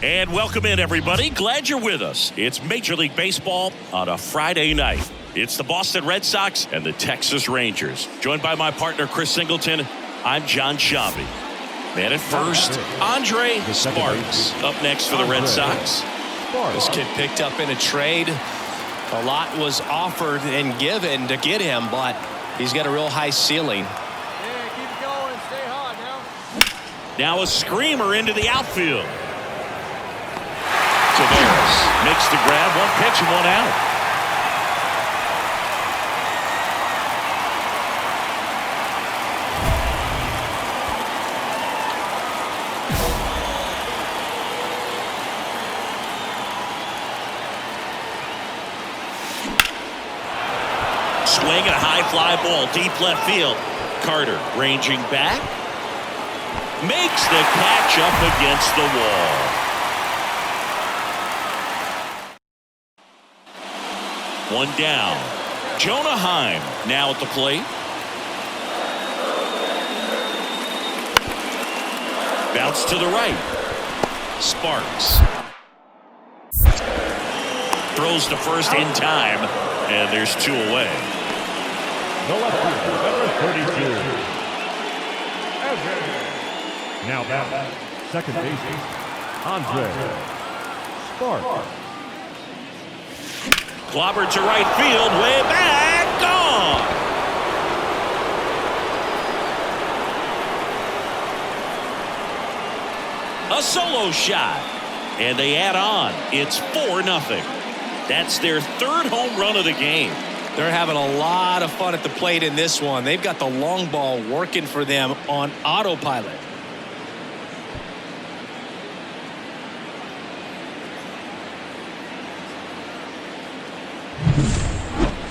And welcome in, everybody. Glad you're with us. It's Major League Baseball on a Friday night. It's the Boston Red Sox and the Texas Rangers. Joined by my partner, Chris Singleton, I'm John Shabby. Man at first, Andre Sparks up next for the Red Sox. This kid picked up in a trade. A lot was offered and given to get him, but he's got a real high ceiling. Yeah, keep it going. Stay hot now. Now a screamer into the outfield. Tavares makes the grab, one pitch and one out. Swing and a high fly ball deep left field. Carter ranging back. Makes the catch up against the wall. One down. Jonah Heim now at the plate. Bounce to the right. Sparks. Throws to first in time, and there's two away. The left fielder, number 32. Now back, second baseman, Andre Sparks. Clobbered to right field, way back, gone. A solo shot, and they add on. It's 4-0. That's their third home run of the game. They're having a lot of fun at the plate in this one. They've got the long ball working for them on autopilot.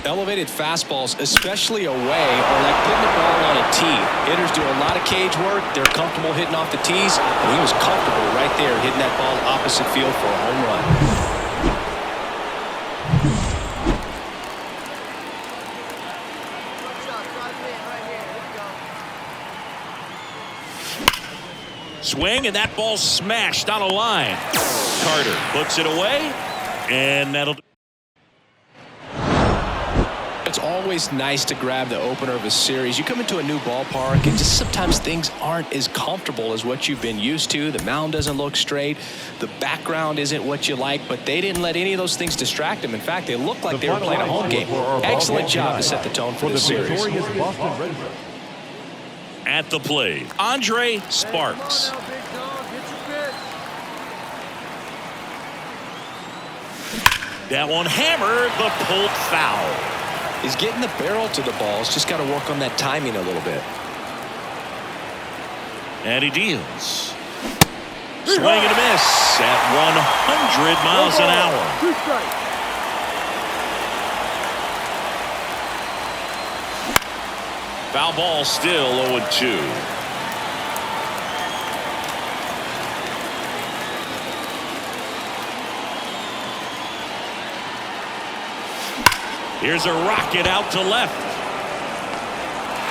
Elevated fastballs, especially away, are like putting the ball on a tee. Hitters do a lot of cage work. They're comfortable hitting off the tees, and he was comfortable right there hitting that ball opposite field for a home run. Swing, and that ball smashed on a line. Carter puts it away, and that'll... It's always nice to grab the opener of a series. You come into a new ballpark, and just sometimes things aren't as comfortable as what you've been used to. The mound doesn't look straight. The background isn't what you like, but they didn't let any of those things distract them. In fact, they looked like they were playing a home game. Excellent job to set the tone for the series. At the plate, Andre Sparks. That one hammered, but pulled foul. He's getting the barrel to the ball. He's just got to work on that timing a little bit. And he deals. Swing and a miss at 100 miles an hour. Foul ball still 0-2. Here's a rocket out to left.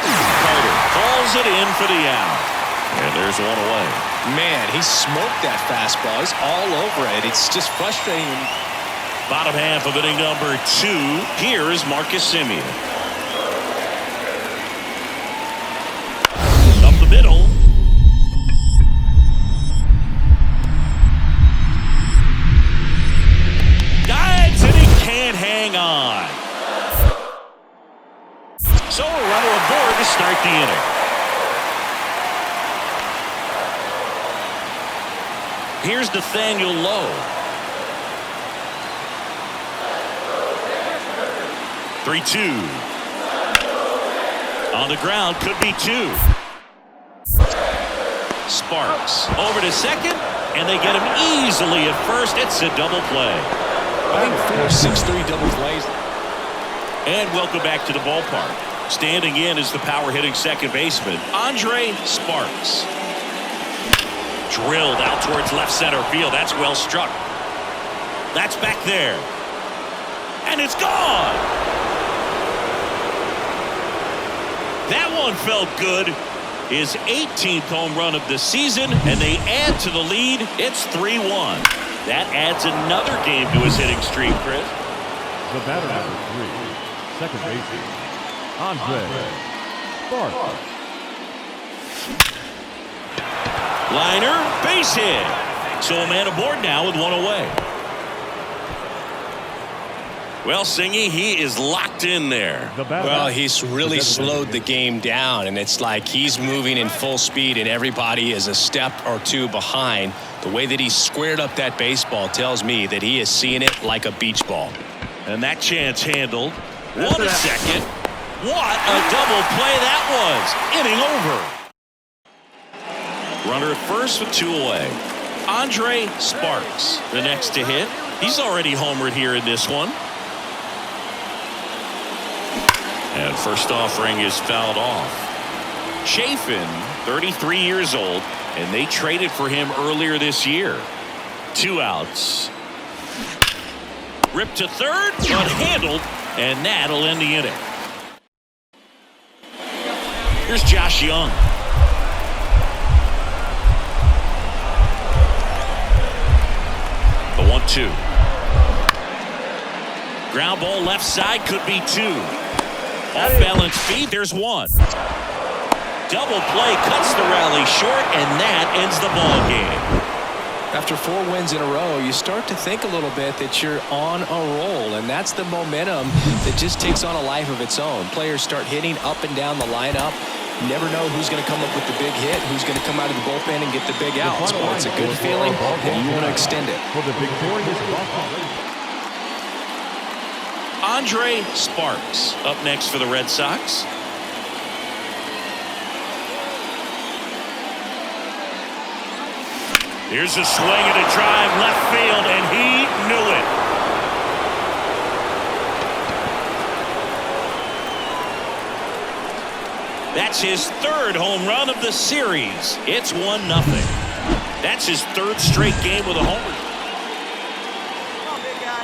Carter calls it in for the out. And there's one away. Man, he smoked that fastball. He's all over it. It's just frustrating. Bottom half of inning number 2. Here is Marcus Semien. Up the middle. Dives, and he can't hang on. So a runner aboard to start the inning. Here's Nathaniel Lowe. 3-2. On the ground, could be 2. Sparks over to second, and they get him easily at first. It's a double play. I think 4-6-3 double plays. And welcome back to the ballpark. Standing in is the power-hitting second baseman, Andre Sparks. Drilled out towards left center field. That's well struck. That's back there. And it's gone. That one felt good. his 18th home run of the season, and they add to the lead. It's 3-1. That adds another game to his hitting streak, Chris. The batter number 3, second baseman, Andre Sparks. Liner, base hit. So a man aboard now with one away. Well, Singy, he is locked in there. Well, he's really slowed the game down, and it's like he's moving in full speed, and everybody is a step or two behind. The way that he squared up that baseball tells me that he is seeing it like a beach ball. And that chance handled. 1 second. What a double play that was. Inning over. Runner at first with 2 away. Andre Sparks, the next to hit. He's already homered here in this one. And first offering is fouled off. Chafin, 33 years old, and they traded for him earlier this year. 2 outs. Ripped to third, but handled, and that'll end the inning. Here's Josh Young. The 1-2. Ground ball left side, could be 2. Off balance feed, there's 1. Double play cuts the rally short, and that ends the ball game. After 4 wins in a row, you start to think a little bit that you're on a roll, and that's the momentum that just takes on a life of its own. Players start hitting up and down the lineup. You never know who's going to come up with the big hit, who's going to come out of the bullpen and get the big outs. But it's a good feeling, and you want to extend it. For the victorious Boston. Andre Sparks up next for the Red Sox. Here's a swing and a drive left field, and he knew it. That's his 3rd home run of the series. It's 1-0. That's his 3rd straight game with a homer. Come on, big guy.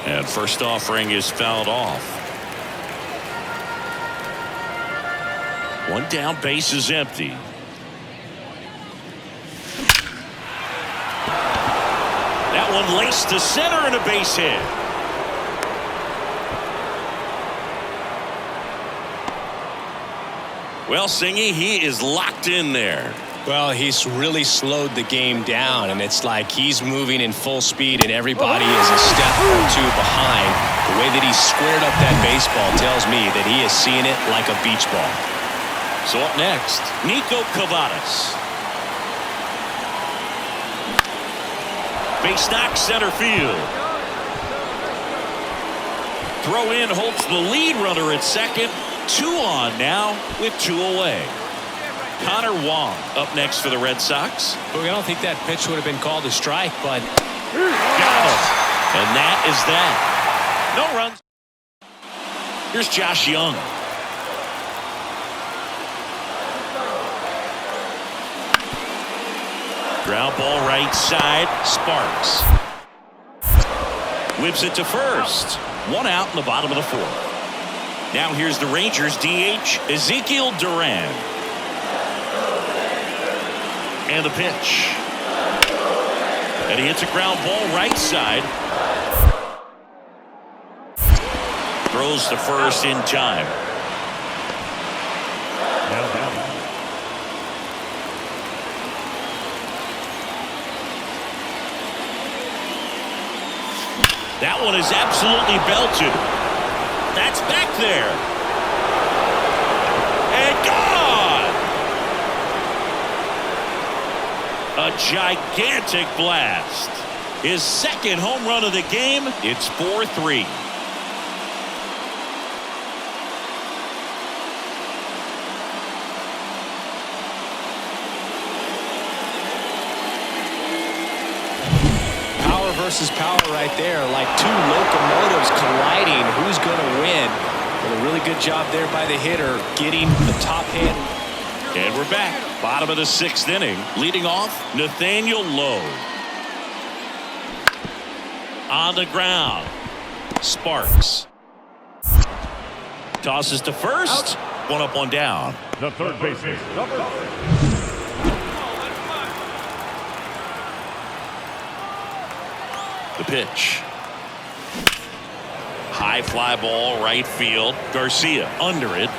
And first offering is fouled off. 1 down, base is empty. That one laced to center and a base hit. Well, Singy, he is locked in there. Well, he's really slowed the game down, and it's like he's moving in full speed, and everybody is a step or 2 behind. The way that he squared up that baseball tells me that he is seeing it like a beach ball. So up next, Nico Cavadas. Base knock, center field. Throw in holds the lead runner at second. 2 on now with 2 away. Connor Wong up next for the Red Sox. Look, I don't think that pitch would have been called a strike, but got it. And that is that. No runs. Here's Josh Young. Ground ball right side. Sparks whips it to first. 1 out in the bottom of the 4th. Now here's the Rangers DH Ezekiel Duran. And the pitch. And he hits a ground ball right side. Throws to first in time. Now down. That one is absolutely belted. That's back there. And gone! A gigantic blast. His 2nd home run of the game. It's 4-3. power versus power right there, like 2 locomotives colliding. Who's going to win? But a really good job there by the hitter, getting the top hand. And we're back. Bottom of the 6th inning. Leading off, Nathaniel Lowe. On the ground. Sparks. Tosses to first. One up, one down. The third baseman, number 3. The pitch. High fly ball, right field. Garcia under it.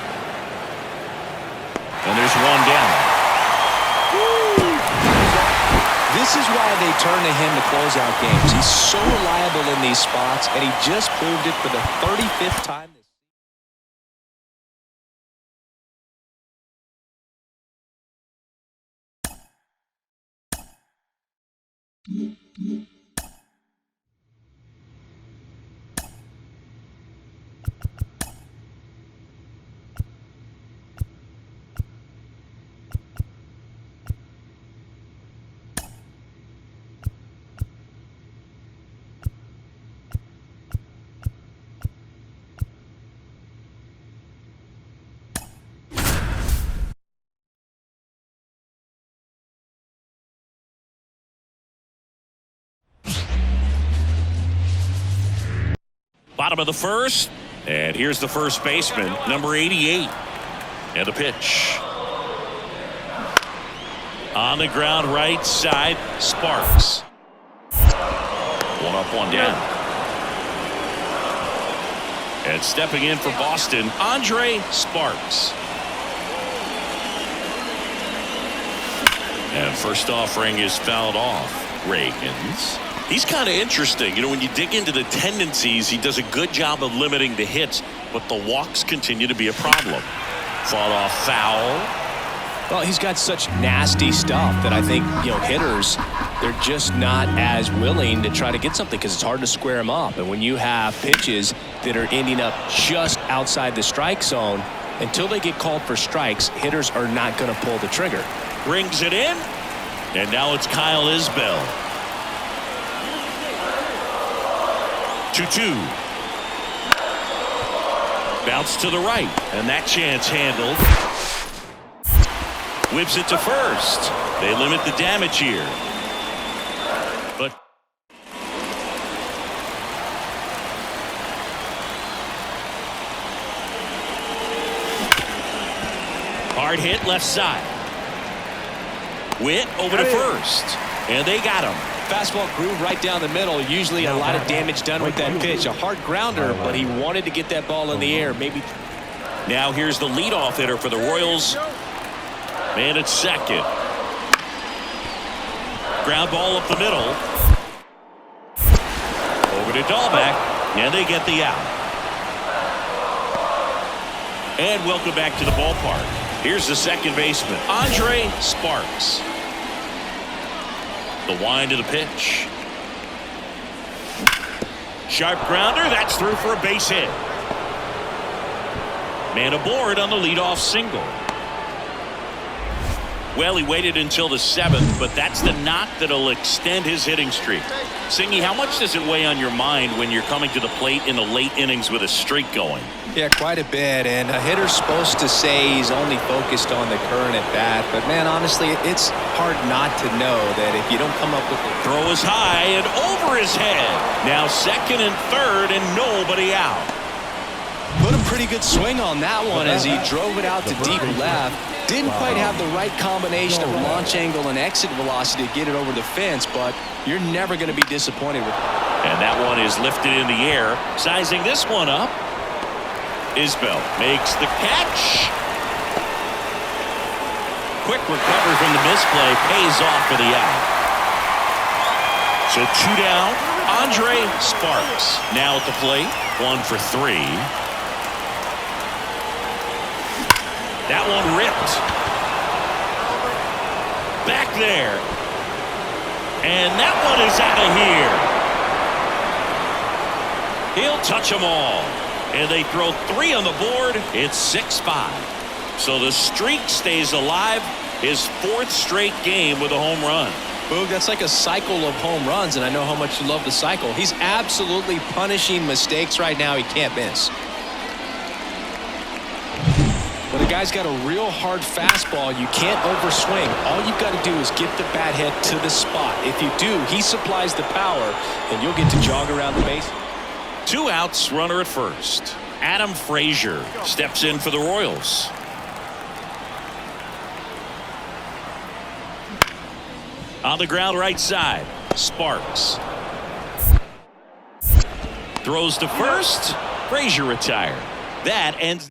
And there's one down. This is why they turn to him to close out games. He's so reliable in these spots, and he just proved it for the 35th time. Bottom of the first, and here's the first baseman, number 88. And the pitch. On the ground, right side, Sparks. One up, one down. And stepping in for Boston, Andre Sparks. And first offering is fouled off. Reagans. He's kind of interesting. You know, when you dig into the tendencies, he does a good job of limiting the hits, but the walks continue to be a problem. Fought off foul. Well, he's got such nasty stuff that I think, you know, hitters, they're just not as willing to try to get something because it's hard to square him up. And when you have pitches that are ending up just outside the strike zone, until they get called for strikes, hitters are not going to pull the trigger. Brings it in, and now it's Kyle Isbell. 2-2. Bounce to the right, and that chance handled. Whips it to first. They limit the damage here. But hard hit left side. Witt over to first, and they got him. Fastball groove right down the middle. Usually a lot of damage done with that pitch. A hard grounder, but he wanted to get that ball in the air. Maybe. Now here's the leadoff hitter for the Royals. Man at second. Ground ball up the middle. Over to Dahlbeck, and they get the out. And welcome back to the ballpark. Here's the second baseman, Andre Sparks. The wind of the pitch. Sharp grounder, that's through for a base hit. Man aboard on the leadoff single. Well, he waited until the 7th, but that's the knock that'll extend his hitting streak. Singy, how much does it weigh on your mind when you're coming to the plate in the late innings with a streak going? Yeah, quite a bit, and a hitter's supposed to say he's only focused on the current at bat, but man, honestly, it's hard not to know that if you don't come up with it. Throw is high and over his head. Now second and third and nobody out. Put a pretty good swing on that one as he drove it out to deep left. Didn't quite have the right combination of launch angle and exit velocity to get it over the fence, but you're never going to be disappointed with it. And that one is lifted in the air. Sizing this one up. Isbell makes the catch. Quick recovery from the misplay, pays off for the out. So 2 down. Andre Sparks now at the plate. 1 for 3. That one ripped. Back there. And that one is out of here. He'll touch them all. And they throw 3 on the board. It's 6-5. So the streak stays alive. His 4th straight game with a home run. Boog, that's like a cycle of home runs, and I know how much you love the cycle. He's absolutely punishing mistakes right now he can't miss. When a guy's got a real hard fastball, you can't overswing. All you've got to do is get the bat head to the spot. If you do, he supplies the power, and you'll get to jog around the base. 2 outs, runner at first. Adam Frazier steps in for the Royals. On the ground right side, Sparks. Throws to first. Frazier retired. That ends.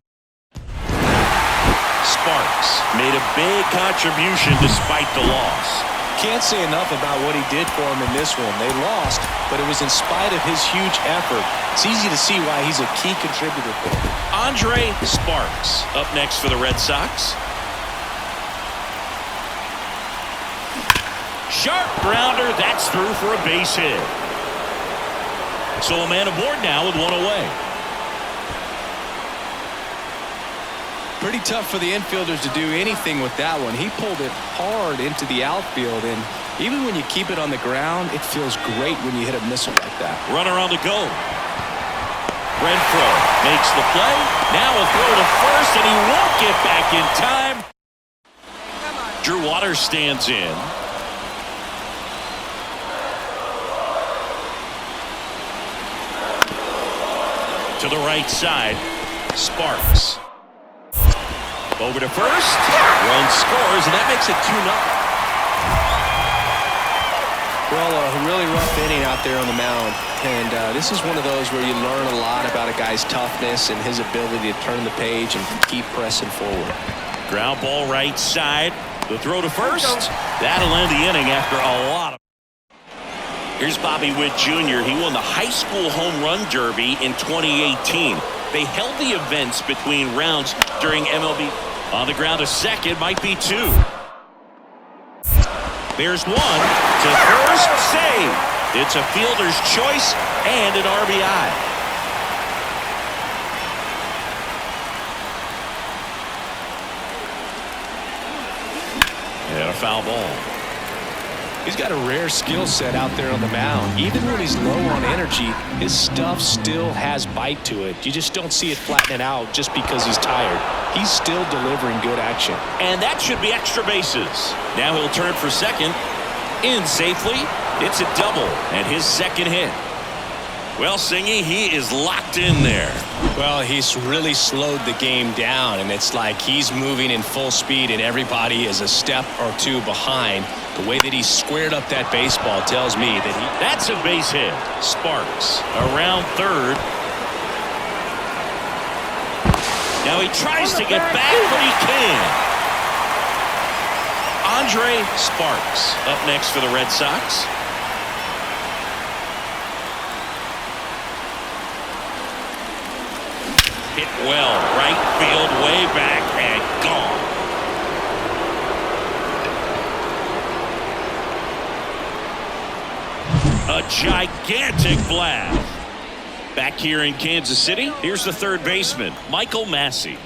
Sparks made a big contribution despite the loss. Can't say enough about what he did for him in this one. They lost, but it was in spite of his huge effort. It's easy to see why he's a key contributor for them. Andre Sparks up next for the Red Sox. Sharp grounder. That's through for a base hit. So a man aboard now with 1 away. Pretty tough for the infielders to do anything with that one. He pulled it hard into the outfield, and even when you keep it on the ground, it feels great when you hit a missile like that. Runner on the go. Renfroe makes the play. Now a throw to first, and he won't get back in time. Drew Waters stands in. To the right side, Sparks. Over to first. Run scores, and that makes it 2-0. Well, a really rough inning out there on the mound. And this is one of those where you learn a lot about a guy's toughness and his ability to turn the page and keep pressing forward. Ground ball right side. The throw to first. That'll end the inning after a lot of. Here's Bobby Witt Jr. He won the high school home run derby in 2018. They held the events between rounds during MLB. On the ground, a second, might be 2. There's 1 to first, save. It's a fielder's choice and an RBI. And a foul ball. He's got a rare skill set out there on the mound. Even when he's low on energy, his stuff still has bite to it. You just don't see it flattening out just because he's tired. He's still delivering good action. And that should be extra bases. Now he'll turn for second. In safely. It's a double and his second hit. Well, Singy, he is locked in there. Well, he's really slowed the game down, and it's like he's moving in full speed and everybody is a step or 2 behind. The way that he squared up that baseball tells me that he... That's a base hit. Sparks around third. Now he tries to get back, but he can't. Andre Sparks up next for the Red Sox. Hit well, right field, way back, and gone. A gigantic blast. Back here in Kansas City, here's the third baseman, Michael Massey.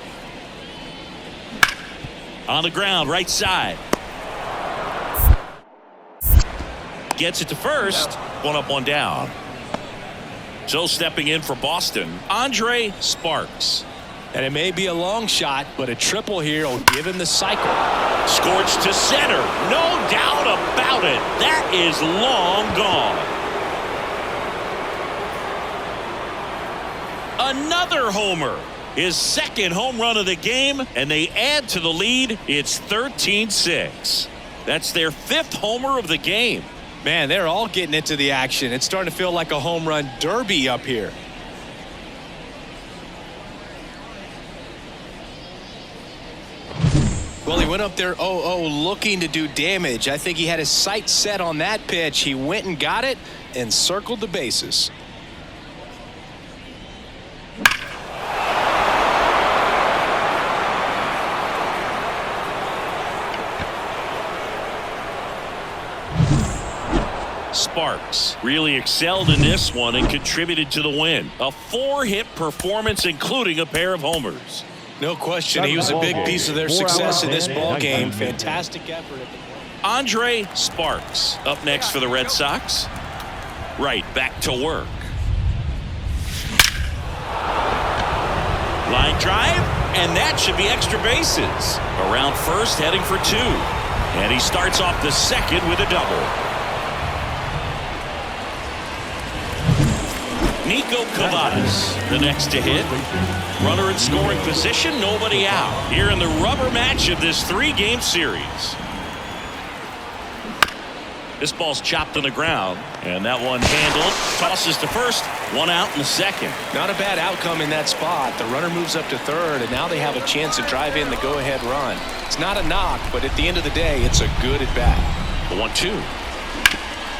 On the ground, right side. Gets it to first. 1 up, 1 down. So stepping in for Boston, Andre Sparks. And it may be a long shot, but a triple here will give him the cycle. Scorched to center. No doubt about it. That is long gone. Another homer. His second home run of the game, and they add to the lead. It's 13-6. That's their 5th homer of the game. Man, they're all getting into the action. It's starting to feel like a home run derby up here. Well, he went up there 0-0 looking to do damage. I think he had his sights set on that pitch. He went and got it and circled the bases. Sparks really excelled in this one and contributed to the win. A 4-hit performance, including a pair of homers. No question, he was a big piece of their success in this ball game. Fantastic effort. Andre Sparks up next for the Red Sox. Right, back to work. Line drive, and that should be extra bases. Around first, heading for 2. And he starts off the second with a double. Nico Cavadas, the next to hit. Runner in scoring position, nobody out. Here in the rubber match of this 3-game series. This ball's chopped on the ground, and that one handled. Tosses to first, 1 out in the second. Not a bad outcome in that spot. The runner moves up to third, and now they have a chance to drive in the go-ahead run. It's not a knock, but at the end of the day, it's a good at-bat. The 1-2.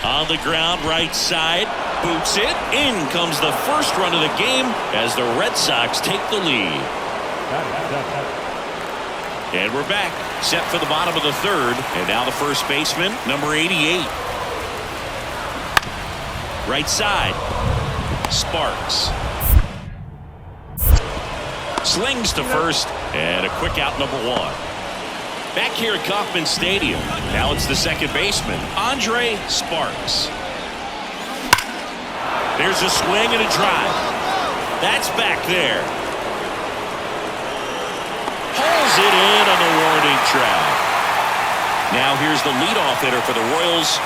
On the ground, right side, boots it. In comes the first run of the game as the Red Sox take the lead. And we're back, set for the bottom of the third. And now the first baseman, number 88. Right side, Sparks. Slings to first, and a quick out, number 1. Back here at Kauffman Stadium, now it's the second baseman, Andre Sparks. There's a swing and a drive. That's back there. Pulls it in on the warning track. Now here's the leadoff hitter for the Royals.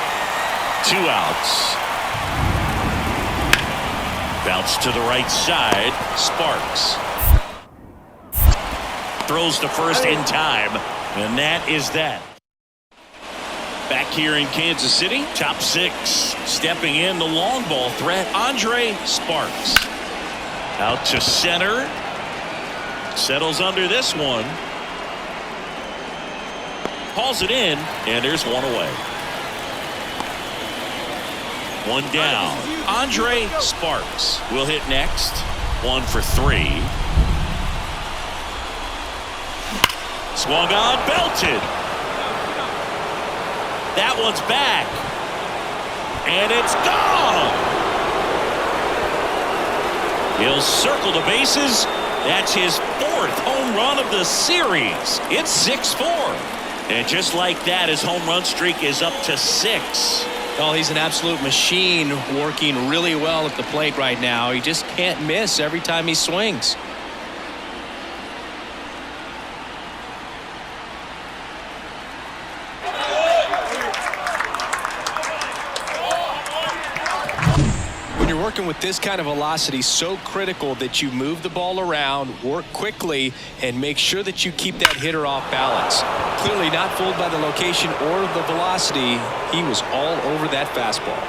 2 outs. Bounce to the right side, Sparks. Throws to first in time. And that is that. Back here in Kansas City, top 6. Stepping in the long ball threat, Andre Sparks. Out to center. Settles under this one. Hauls it in, and there's one away. 1 down. Andre Sparks will hit next. 1 for 3. Swung on, belted. That one's back. And it's gone. He'll circle the bases. That's his 4th home run of the series. It's 6-4. And just like that, his home run streak is up to 6. Oh, he's an absolute machine, working really well at the plate right now. He just can't miss every time he swings. Working with this kind of velocity, so critical that you move the ball around, work quickly, and make sure that you keep that hitter off balance. Clearly not fooled by the location or the velocity. He was all over that fastball.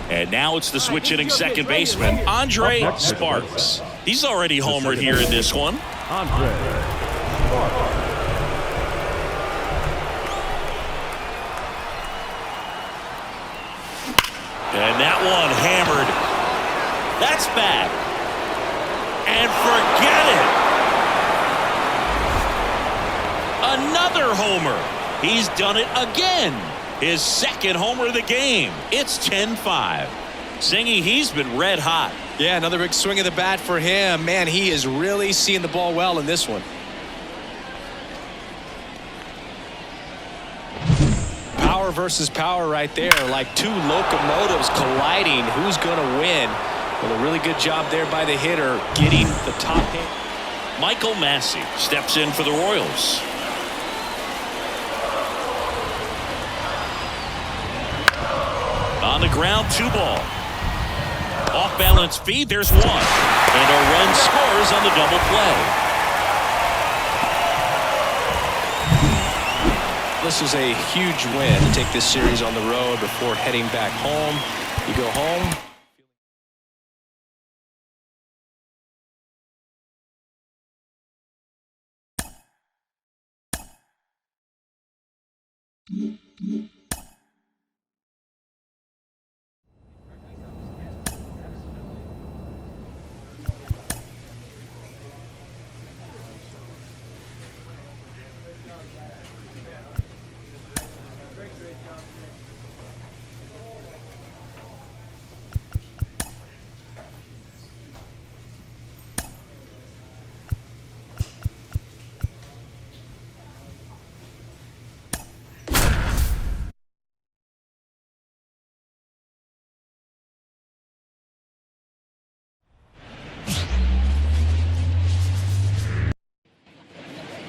And now it's the switch hitting second baseman, Andre Sparks. He's already homered here in this one. Andre Sparks. And that one hammered. That's back. And forget it. Another homer. He's done it again. His 2nd homer of the game. It's 10-5. Singy, he's been red hot. Yeah, another big swing of the bat for him. Man, he is really seeing the ball well in this one. Power versus power right there, like 2 locomotives colliding. Who's going to win? Well, a really good job there by the hitter, getting the top hit. Michael Massey steps in for the Royals. On the ground, 2 ball. Off balance feed, there's 1. And a run scores on the double play. This is a huge win to take this series on the road before heading back home. You go home.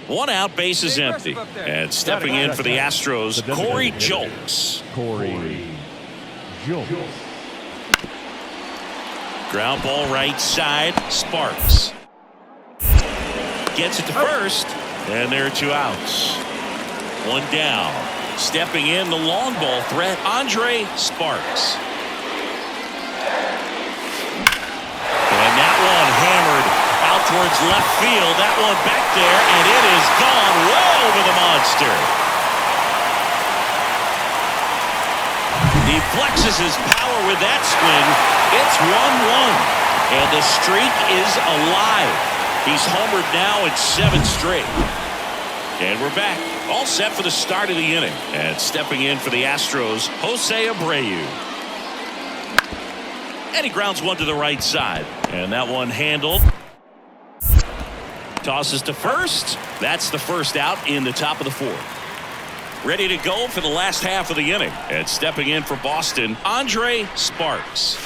One out, base is empty. And stepping in for the Astros, Corey Julks. Corey Julks. Ground ball right side. Sparks gets it to first, and there are 2 outs. 1 down. Stepping in, the long ball threat, Andre Sparks. And that one hammered out towards left field. That one back there, and it is gone way over the monster. He flexes his power with that swing. It's 1-1, and the streak is alive. He's homered now in 7 straight. And we're back, all set for the start of the inning. And stepping in for the Astros, Jose Abreu. And he grounds one to the right side. And that one handled. Tosses to first. That's the first out in the top of the 4th. Ready to go for the last half of the inning. And stepping in for Boston, Andre Sparks.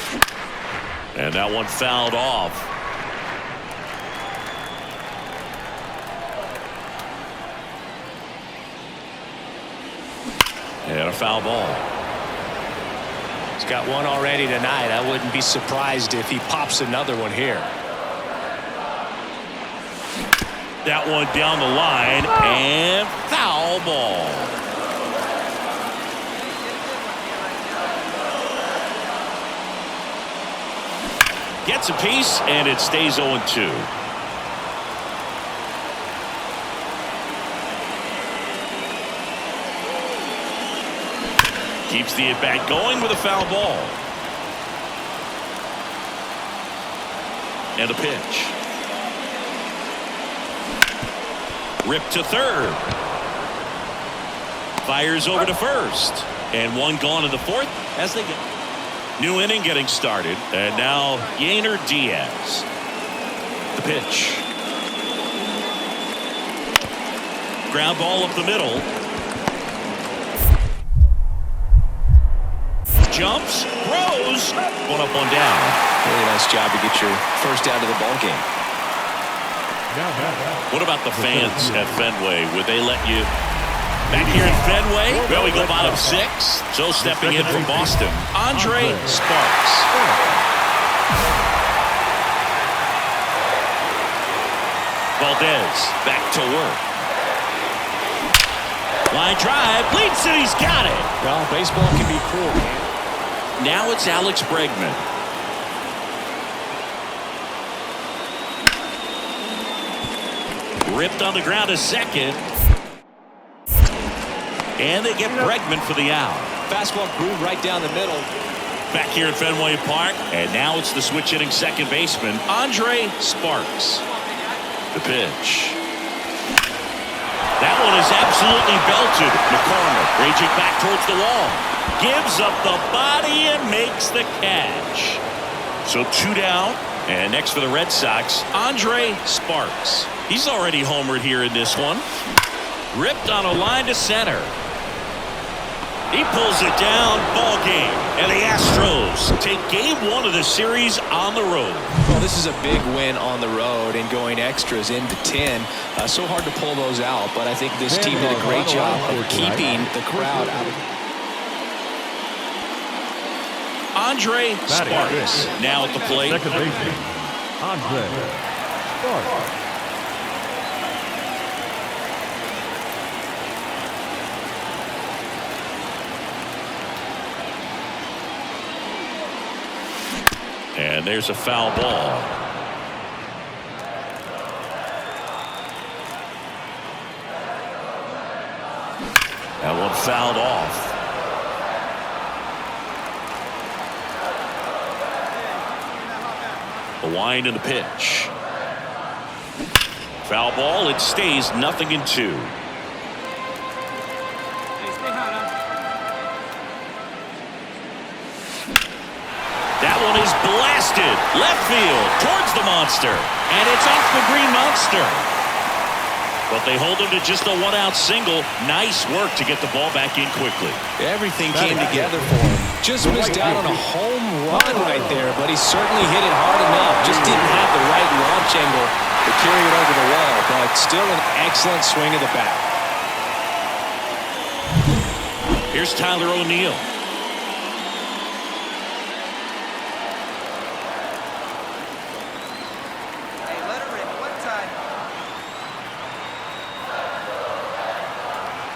And that one fouled off. And a foul ball. He's got one already tonight. I wouldn't be surprised if he pops another one here. That one down the line, and foul ball. Gets a piece, and it stays 0-2. Keeps the at-bat going with a foul ball. And a pitch. Ripped to third. Fires over to first. And one gone in the 4th as they get. New inning getting started. And now Yainer Diaz. The pitch. Ground ball up the middle. Jumps, throws, one up, one down. Really nice job to get your first out of the ball game. What about the fans at Fenway? Would they let you back here in Fenway? Well, we go bottom 6. So stepping in from Boston, Andre Sparks. Valdez back to work. Line drive, leads it, he's got it. Well, baseball can be cruel, man. Now it's Alex Bregman. Ripped on the ground to second. And they get Bregman for the out. Fastball grooved right down the middle. Back here at Fenway Park. And now it's the switch hitting second baseman, Andre Sparks. The pitch. That one is absolutely belted. McCormick raging back towards the wall. Gives up the body and makes the catch. So 2 down. And next for the Red Sox, Andre Sparks. He's already homered here in this one. Ripped on a line to center. He pulls it down. Ball game. And the Astros take game 1 of the series on the road. Well, this is a big win on the road and going extras into 10. So hard to pull those out, but I think this team did a great job of keeping the crowd out of it. Andre Sparks now at the plate. Second baseman, Andre Sparks. And there's a foul ball. That one fouled off. The wind and the pitch. Foul ball. It stays 0-2. That one is blasted left field towards the monster, and it's off the green monster. But they hold him to just a 1-out single. Nice work to get the ball back in quickly. Everything came together for him. Just missed out on a home run right there, but he certainly hit it hard enough. Just didn't have the right launch angle to carry it over the wall, but still an excellent swing of the bat. Here's Tyler O'Neill.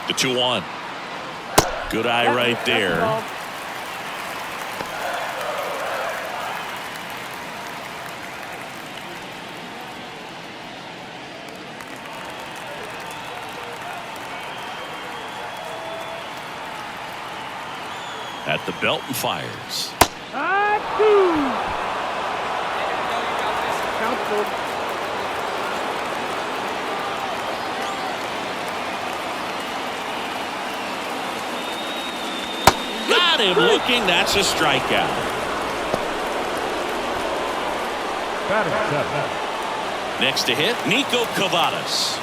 The 2-1. Good eye right there. At the belt and fires. Got him looking. That's a strikeout. Batting seven. Next to hit, Nico Cavadas.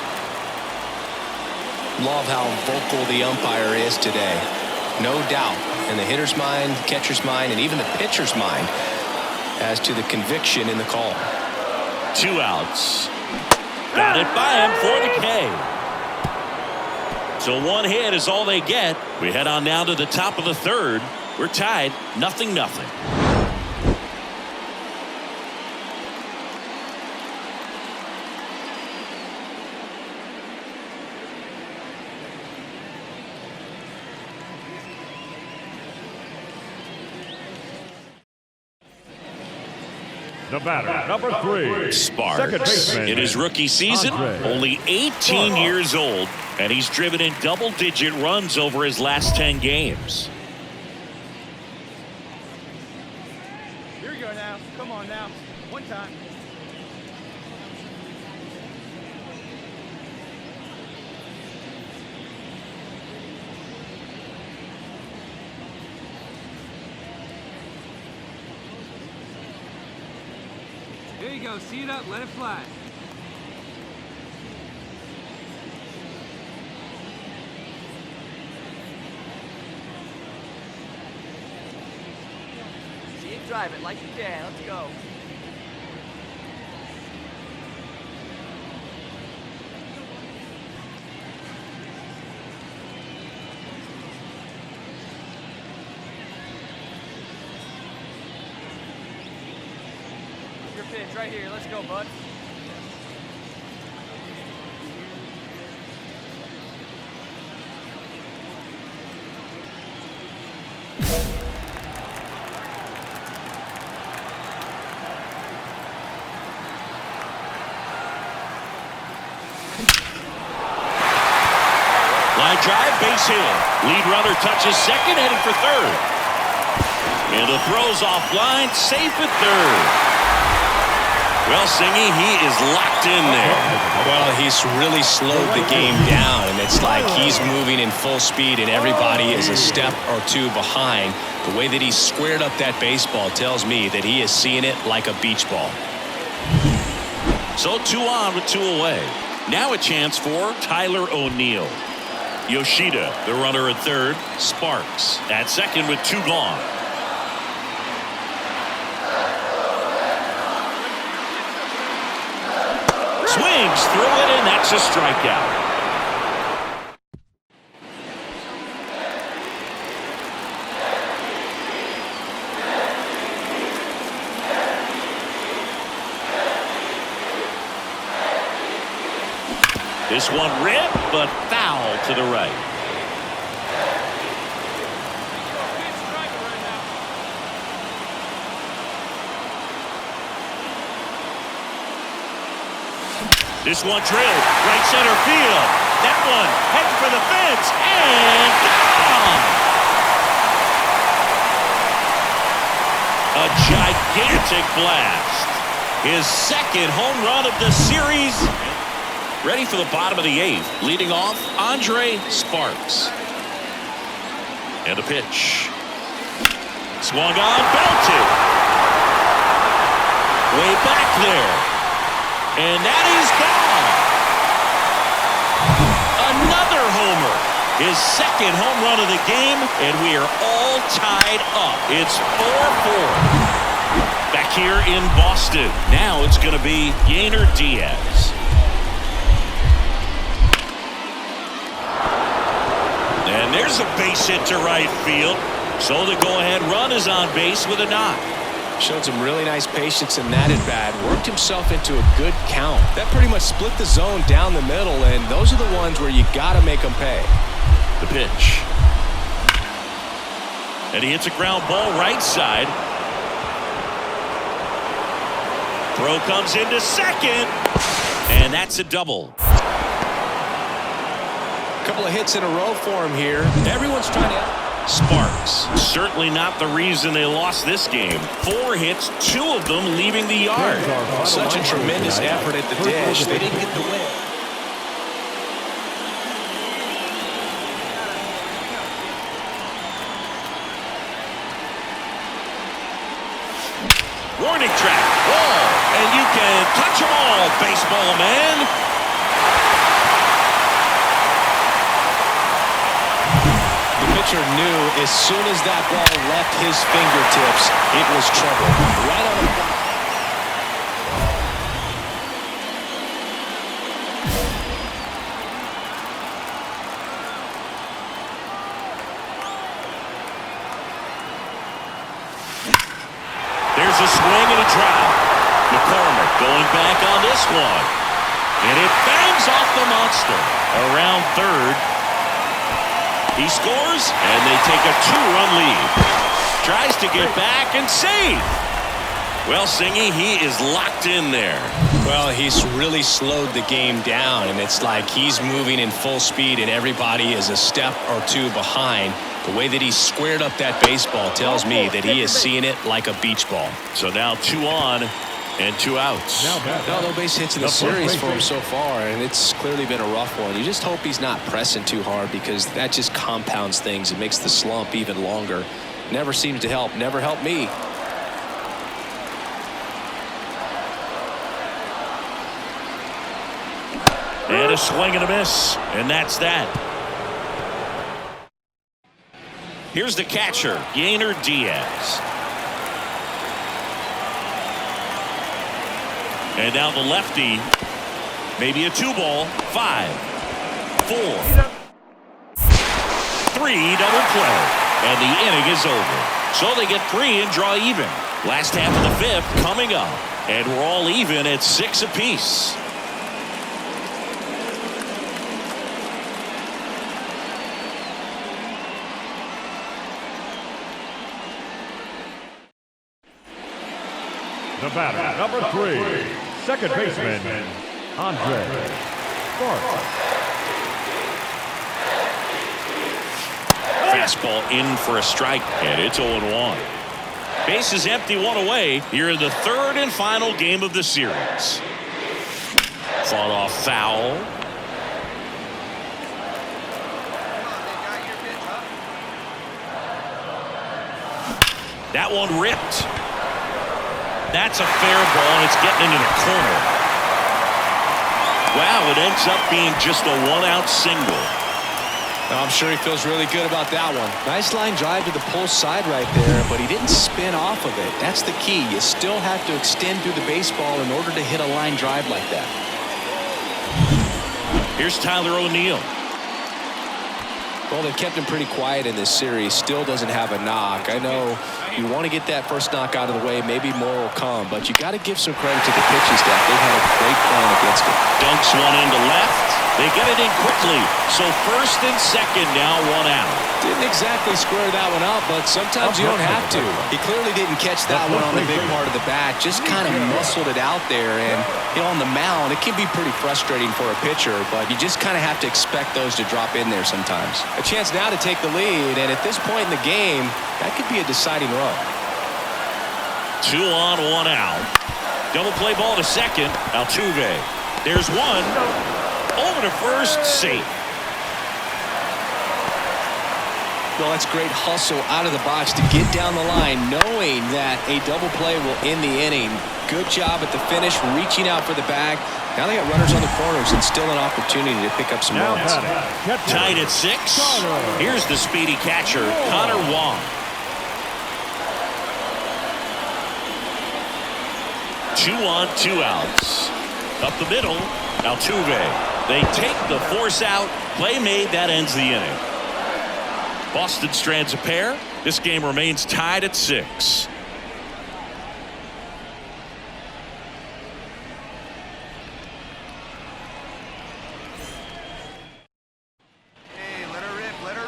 Love how vocal the umpire is today. No doubt in the hitter's mind, catcher's mind, and even the pitcher's mind as to the conviction in the call. 2 outs. Got it by him for the K. So 1 hit is all they get. We head on down to the top of the 3rd. We're tied 0-0. The batter, number 3. Sparks. Second baseman. In his rookie season, Andre. only 18 years old, and he's driven in double-digit runs over his last 10 games. Here you go now. Come on now. One time. There you go. See it up. Let it fly. See it, drive it like you can. Let's go. Your pitch right here. Let's go, bud. Line drive, base hit. Lead runner touches second, heading for 3rd. And the throw's offline, safe at 3rd. Well, Singy, he is locked in there. Well, he's really slowed the game down, and it's like he's moving in full speed, and everybody is a step or 2 behind. The way that he squared up that baseball tells me that he is seeing it like a beach ball. So 2 on with 2 away. Now a chance for Tyler O'Neill. Yoshida, the runner at 3rd. Sparks at 2nd with 2 gone. Swings through it, and that's a strikeout. This one ripped, but foul to the right. This one drilled right center field. That one heading for the fence and gone. A gigantic blast. His 2nd home run of the series. Ready for the bottom of the 8th. Leading off, Andre Sparks. And a pitch. Swung on, belted. Way back there. And that is gone. Another homer. His 2nd home run of the game, and we are all tied up. It's 4-4. Back here in Boston. Now it's going to be Yainer Diaz. And there's a base hit to right field. So the go-ahead run is on base with a knock. Showed some really nice patience in that at-bat. Worked himself into a good count. That pretty much split the zone down the middle, and those are the ones where you got to make them pay. The pitch. And he hits a ground ball right side. Throw comes into second. And that's a double. A couple of hits in a row for him here. Everyone's trying to... Sparks. Certainly not the reason they lost this game. 4 hits, 2 of them leaving the yard. Such a tremendous effort at the dish. They didn't get the win. Warning track. Ball. And you can touch them all, baseball man. Pitcher knew as soon as that ball left his fingertips, it was trouble. Right on the ball. There's a swing and a drive. McCormick going back on this one. And it bangs off the monster. Around third. He scores, and they take a 2-run lead. Tries to get back and save. Well, Singy, he is locked in there. Well, he's really slowed the game down, and it's like he's moving in full speed, and everybody is a step or 2 behind. The way that he squared up that baseball tells me that he is seeing it like a beach ball. So now 2 on and 2 outs. No base hits in the series for him so far, and it's clearly been a rough one. You just hope he's not pressing too hard, because that just compounds things. It makes the slump even longer. Never seems to help. Never helped me. And a swing and a miss, and that's that. Here's the catcher, Yainer Diaz. And now the lefty, maybe a 2-ball, 5, 4, 3, double play, and the inning is over. So they get 3 and draw even. Last half of the 5th coming up, and we're all even at 6 apiece. The batter, number 3, second baseman, Andre Sparks. Fastball in for a strike, and it's 0-1. Base is empty, 1 away. Here in the 3rd and final game of the series. Fought off foul. That one ripped. That's a fair ball, and it's getting into the corner. Wow, it ends up being just a 1-out single. I'm sure he feels really good about that one. Nice line drive to the pull side right there, but he didn't spin off of it. That's the key. You still have to extend through the baseball in order to hit a line drive like that. Here's Tyler O'Neill. Well, they kept him pretty quiet in this series. Still doesn't have a knock. I know you want to get that first knock out of the way. Maybe more will come, but you got to give some credit to the pitching staff. They've had a great plan against it. Dunks one into left. They get it in quickly. So first and second now, 1 out. Didn't exactly square that one up, but sometimes you don't have to. He clearly didn't catch that one on the big part of the bat. Just kind of muscled it out there. And, you know, on the mound, it can be pretty frustrating for a pitcher, but you just kind of have to expect those to drop in there sometimes. A chance now to take the lead, and at this point in the game, that could be a deciding run. 2 on, 1 out. Double play ball to second. Altuve. There's one. Over to first, safe. Well, that's great hustle out of the box to get down the line, knowing that a double play will end the inning. Good job at the finish, reaching out for the bag. Now they got runners on the corners and still an opportunity to pick up some runs. Tied at 6. Here's the speedy catcher, Connor Wong. 2 on, 2 outs. Up the middle, Altuve. They take the force out. Play made. That ends the inning. Boston strands a pair. This game remains tied at 6. Hey, let her rip, let her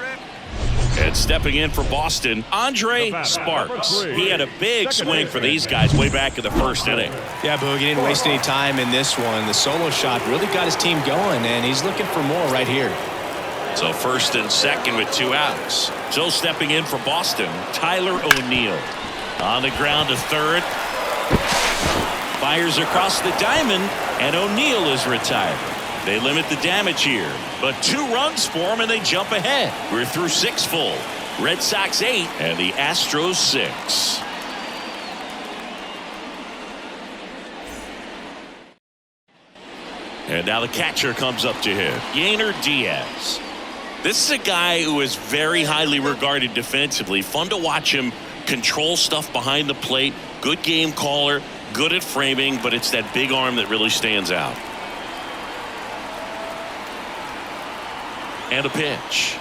stepping in for Boston, Andre Sparks. He had a big swing for these guys way back in the first inning. Yeah, Boog, he didn't waste any time in this one. The solo shot really got his team going, and he's looking for more right here. So first and second with 2 outs. So stepping in for Boston, Tyler O'Neill. On the ground to third. Fires across the diamond, and O'Neill is retired. They limit the damage here, but 2 runs for them, and they jump ahead. We're through 6 full. Red Sox 8 and the Astros 6. And now the catcher comes up to him, Yainer Diaz. This is a guy who is very highly regarded defensively. Fun to watch him control stuff behind the plate. Good game caller, good at framing, but it's that big arm that really stands out. And a pitch.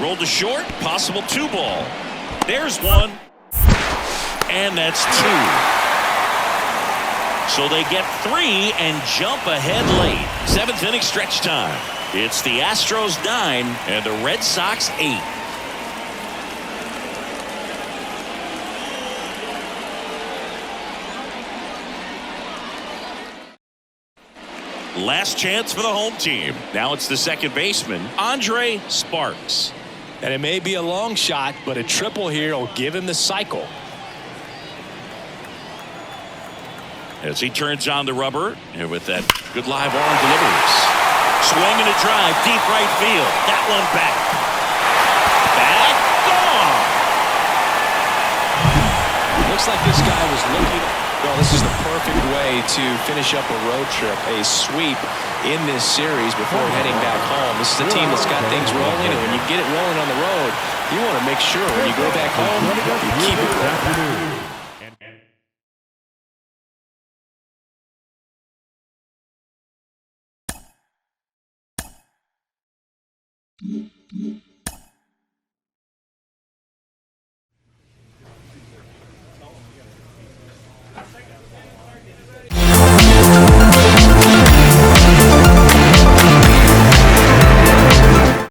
Rolled to short, possible 2 ball. There's 1. And that's 2. So they get 3 and jump ahead late. 7th inning stretch time. It's the Astros 9 and the Red Sox 8. Last chance for the home team. Now it's the second baseman, Andre Sparks. And it may be a long shot, but a triple here will give him the cycle. As he turns on the rubber, and with that good live arm delivers. Swing and a drive, deep right field. That one back. Back, gone. Looks like this guy was looking. Well, this is the perfect way to finish up a road trip, a sweep in this series before heading back home. This is a team that's got things rolling, and when you get it rolling on the road, you want to make sure when you go back home, you keep it rolling.